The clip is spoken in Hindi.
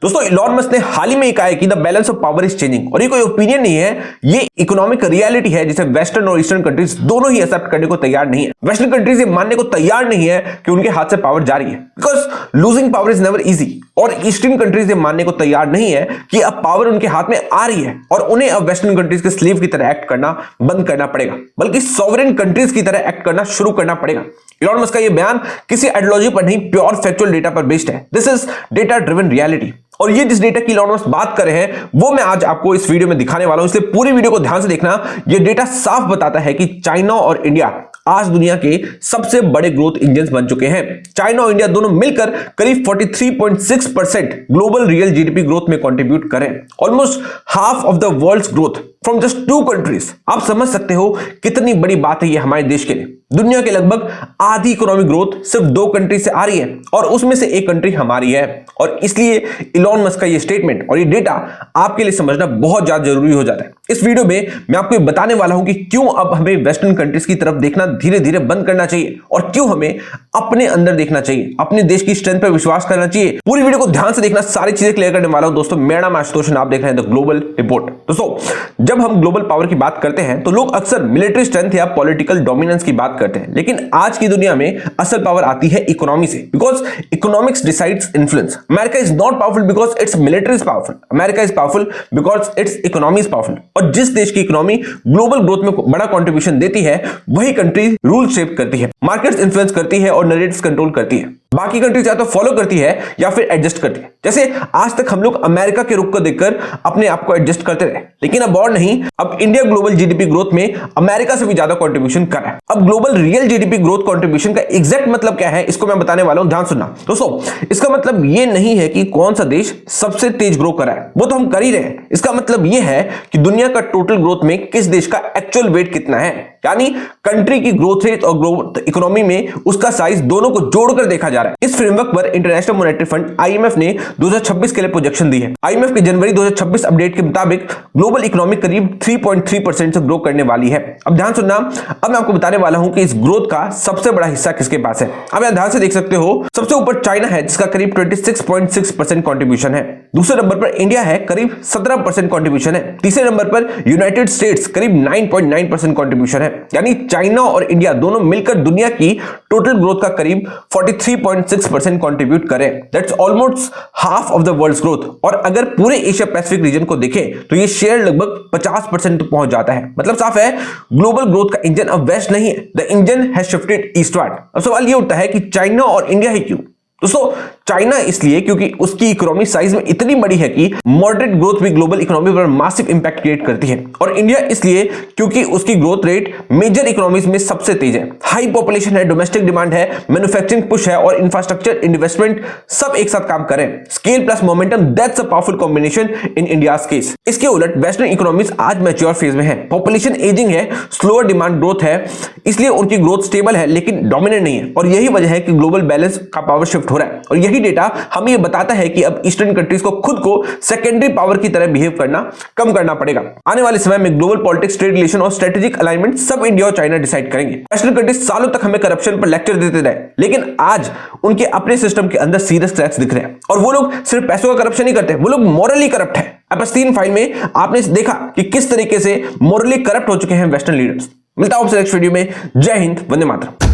दोस्तों इलॉन मस्क ने हाल ही में कहा है कि the balance of power is changing, और ये कोई ओपिनियन नहीं है, ये इकोनॉमिक रियलिटी है जिसे वेस्टर्न और ईस्टर्न कंट्रीज दोनों ही एक्सेप्ट करने को तैयार नहीं है। वेस्टर्न कंट्रीज ये मानने को तैयार नहीं है कि उनके हाथ से पावर जा रही है, because losing power is never easy, और ईस्टर्न कंट्रीज ये मानने को तैयार नहीं है कि अब पावर उनके हाथ में आ रही है और उन्हें अब वेस्टर्न कंट्रीज के स्लेव की तरह एक्ट करना बंद करना पड़ेगा, बल्कि सॉवरेन कंट्रीज की तरह एक्ट करना शुरू करना पड़ेगा। इलॉन मस्क का यह बयान किसी आइडियोलॉजी पर नहीं, प्योर फैक्चुअल डेटा पर बेस्ड है। This is data driven reality, और ये जिस डेटा की इलॉन मस्क बात कर रहे हैं वो मैं आज आपको इस वीडियो में दिखाने वाला हूं, इसलिए पूरी वीडियो को ध्यान से देखना। ये डेटा साफ बताता है कि चाइना और इंडिया आज दुनिया के सबसे बड़े ग्रोथ इंजन्स बन चुके हैं। चाइना और इंडिया दोनों मिलकर करीब 43.6% ग्लोबल रियल जीडीपी ग्रोथ में कंट्रीब्यूट करें, almost half of the world's growth from just 2 countries. आप समझ सकते हो कितनी बड़ी बात है ये हमारे देश के लिए। दुनिया के लगभग आधी इकोनॉमिक ग्रोथ सिर्फ 2 कंट्री से आ रही है, और उसमें से एक कंट्री हमारी है। और इसलिए इलॉन मस्क का ये स्टेटमेंट और ये डेटा आपके लिए समझना बहुत ज्यादा जरूरी हो जाता है। इस वीडियो में मैं आपको बताने वाला हूं कि क्यों अब हमें वेस्टर्न कंट्रीज की तरफ देखना धीरे धीरे बंद करना चाहिए, और क्यों हमें अपने अंदर देखना चाहिए, अपने देश की स्ट्रेंथ पर विश्वास करना चाहिए। पूरी वीडियो को ध्यान से देखना, सारी चीजें क्लियर करने वाला हूं। दोस्तों मेरा नाम आशुतोष, आप देख रहे हैं द ग्लोबल रिपोर्ट। दोस्तों जब हम ग्लोबल पावर की बात करते हैं तो लोग अक्सर मिलिट्री स्ट्रेंथ या पॉलिटिकल डोमिनेंस की बात करते हैं, लेकिन आज की दुनिया में असल पावर आती है इकोनॉमी से, because economics decides influence. America is not powerful because it's military is powerful, America is powerful because it's economy is powerful. और जिस देश की इकोनॉमी ग्लोबल ग्रोथ में बड़ा कंट्रीब्यूशन देती है वही कंट्री रूल शेप करती है, मार्केट्स इन्फ्लुएंस करती है और नैरेटिव्स कंट्रोल करती है। बाकी कंट्रीज या तो फॉलो करती है या फिर एडजस्ट करती है। जैसे आज तक हम लोग अमेरिका के रुख को देखकर अपने आप को एडजस्ट करते रहे, लेकिन अब और नहीं, अब इंडिया ग्लोबल जीडीपी ग्रोथ में अमेरिका से भी ज्यादा कंट्रीब्यूशन कर रहा है। अब global real GDP growth contribution का एग्जैक्ट मतलब क्या है इसको मैं बताने वाला हूं, ध्यान सुनना। दोस्तों इसका मतलब ये नहीं है कि कौन सा देश सबसे तेज ग्रो कर रहा है, वो तो हम कर ही रहे हैं। इसका मतलब ये है कि दुनिया का टोटल ग्रोथ में किस देश का एक्चुअल वेट कितना है, यानी कंट्री की ग्रोथ रेट और ग्रोथ इकोनॉमी में उसका साइज दोनों को जोड़कर देखा जा रहा है। इस फ्रेमवर्क पर इंटरनेशनल मॉनेटरी फंड आईएमएफ ने 2026 के लिए प्रोजेक्शन दी है। आईएमएफ के जनवरी 2026 अपडेट के मुताबिक ग्लोबल इकोनॉमी करीब 3.3% से ग्रो करने वाली है। अब ध्यान सुनना, अब मैं आपको बताने वाला हूं कि इस ग्रोथ का सबसे बड़ा हिस्सा किसके पास है। अब यहां ध्यान से देख सकते हो, सबसे ऊपर चाइना है जिसका करीब 26.6% कंट्रीब्यूशन है। दूसरे नंबर पर इंडिया है, करीब 17% कंट्रीब्यूशन है। तीसरे नंबर पर यूनाइटेड स्टेट्स करीब 9.9% कंट्रीब्यूशन है। यानी चाइना और इंडिया दोनों मिलकर दुनिया की टोटल ग्रोथ का करीब 43.6% कंट्रीब्यूट करें। That's almost half of the world's growth. और अगर पूरे एशिया पैसिफिक रीजन को देखें तो ये शेयर लगभग 50% तक पहुंच जाता है। मतलब साफ है, ग्लोबल ग्रोथ का इंजन अब वेस्ट नहीं है, the engine has shifted eastward. अब सवाल ये उठता है कि चाइना और इंडिया ही क्यों? दोस्तों चाइना इसलिए क्योंकि उसकी इकोनॉमी साइज में इतनी बड़ी है कि मॉडरेट ग्रोथ भी ग्लोबल इकोनॉमी पर मासिव इंपैक्ट क्रिएट करती है। और इंडिया इसलिए क्योंकि उसकी ग्रोथ रेट मेजर इकोनॉमीज में सबसे तेज है, हाई पॉपुलेशन है, डोमेस्टिक डिमांड है, मैन्युफैक्चरिंग पुश है और इंफ्रास्ट्रक्चर इन्वेस्टमेंट सब एक साथ काम करें। Scale plus momentum, that's a powerful combination in India's case. इसके उलट वेस्टर्न इकोनॉमीज आज मैच्योर फेज में है, पॉपुलेशन एजिंग है, स्लोअर डिमांड ग्रोथ है, इसलिए उनकी ग्रोथ स्टेबल है लेकिन डोमिनेंट नहीं है। और यही वजह है कि ग्लोबल बैलेंस का पावर शिफ्ट हो रहा है। और यही डेटा हमें यह बताता है कि अब ईस्टर्न कंट्रीज को खुद को सेकेंडरी पावर की तरह बिहेव करना कम करना पड़ेगा। आने वाले समय में ग्लोबल पॉलिटिक्स, ट्रेड रिलेशन और स्ट्रेटेजिक अलाइनमेंट सब इंडिया और चाइना डिसाइड करेंगे। वेस्टर्न कंट्रीज सालों तक हमें करप्शन पर लेक्चर देते रहे, लेकिन आज उनके अपने सिस्टम के अंदर सीरियस क्रैक्स दिख रहे हैं। और वो लोग सिर्फ पैसों का करप्शन नहीं करते, वो लोग मॉरली करप्ट है। एपिस्टीन फाइल में आपने देखा कि किस तरीके से मॉरली करप्ट हो चुके हैं वेस्टर्न लीडर्स। मिलता हूं आपसे नेक्स्ट वीडियो में। जय हिंद, वंदे मातरम।